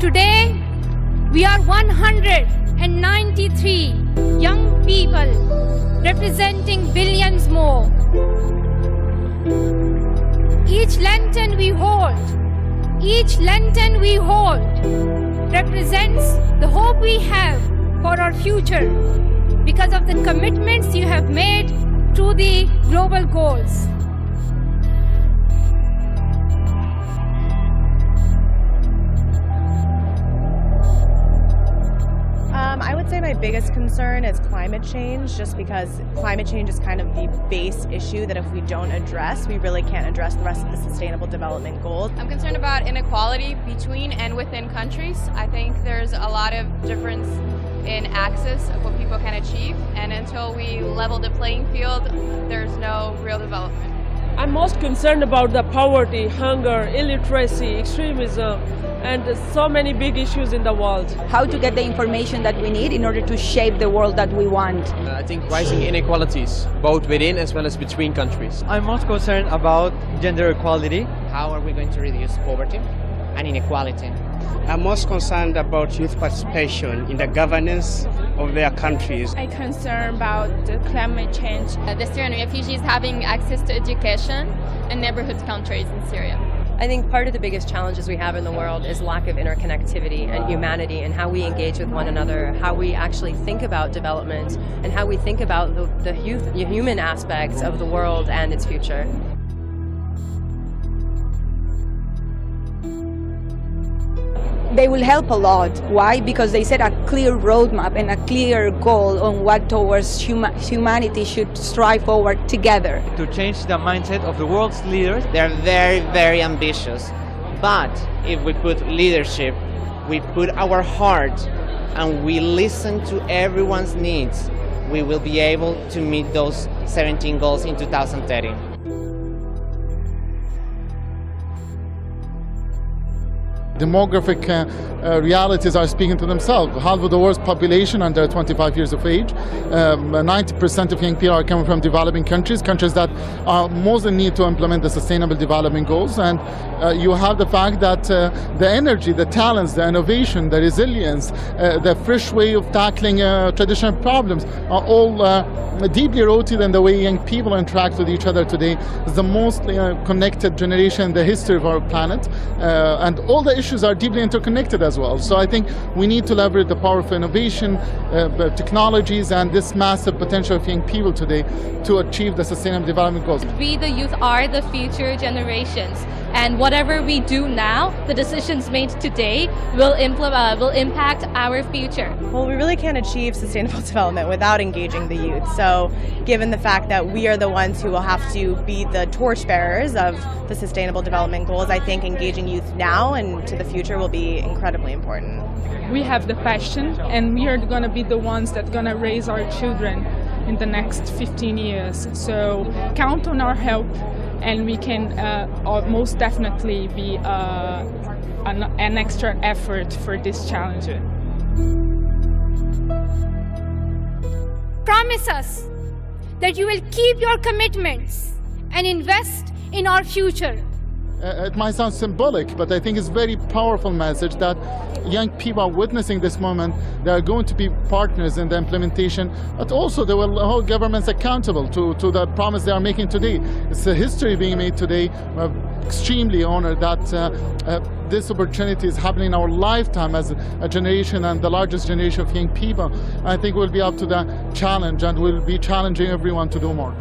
Today, we are 193 young people representing billions more. Each lantern we hold represents the hope we have for our future because of the commitments you have made to the global goals. I would say my biggest concern is climate change, just because climate change is kind of the base issue that if we don't address, we really can't address the rest of the Sustainable Development Goals. I'm concerned about inequality between and within countries. I think there's a lot of difference in access of what people can achieve, and until we level the playing field, there's no real development. I'm most concerned about the poverty, hunger, illiteracy, extremism, and so many big issues in the world. How to get the information that we need in order to shape the world that we want. I think rising inequalities, both within as well as between countries. I'm most concerned about gender equality. How are we going to reduce poverty and inequality? I'm most concerned about youth participation in the governance of their countries. I'm concerned about the climate change. The Syrian refugees having access to education in neighborhood countries in Syria. I think part of the biggest challenges we have in the world is lack of interconnectivity and humanity, and how we engage with one another, how we actually think about development, and how we think about the human aspects of the world and its future. They will help a lot. Why? Because they set a clear roadmap and a clear goal on what towards humanity should strive forward together. To change the mindset of the world's leaders. They're very, very ambitious. But if we put leadership, we put our heart, and we listen to everyone's needs, we will be able to meet those 17 goals in 2030. Demographic realities are speaking to themselves. Half of the world's population under 25 years of age, 90% of young people are coming from developing countries that are most in need to implement the Sustainable Development Goals. And you have the fact that the energy, the talents, the innovation, the resilience, the fresh way of tackling traditional problems are all deeply rooted in the way young people interact with each other today. It's the most connected generation in the history of our planet, and all the issues are deeply interconnected as well. So I think we need to leverage the power of innovation, technologies, and this massive potential of young people today to achieve the Sustainable Development Goals. We, the youth, are the future generations, and whatever we do now, the decisions made today will impact our future. Well, we really can't achieve sustainable development without engaging the youth. So given the fact that we are the ones who will have to be the torchbearers of the Sustainable Development Goals, I think engaging youth now and to the future will be incredibly important. We have the passion, and we are going to be the ones that are going to raise our children in the next 15 years. So count on our help, and we can most definitely be an extra effort for this challenge. Promise us that you will keep your commitments and invest in our future. It might sound symbolic, but I think it's a very powerful message that young people are witnessing this moment. They are going to be partners in the implementation, but also they will hold governments accountable to the promise they are making today. It's a history being made today. We're extremely honored that this opportunity is happening in our lifetime as a generation, and the largest generation of young people. I think we'll be up to the challenge, and we'll be challenging everyone to do more.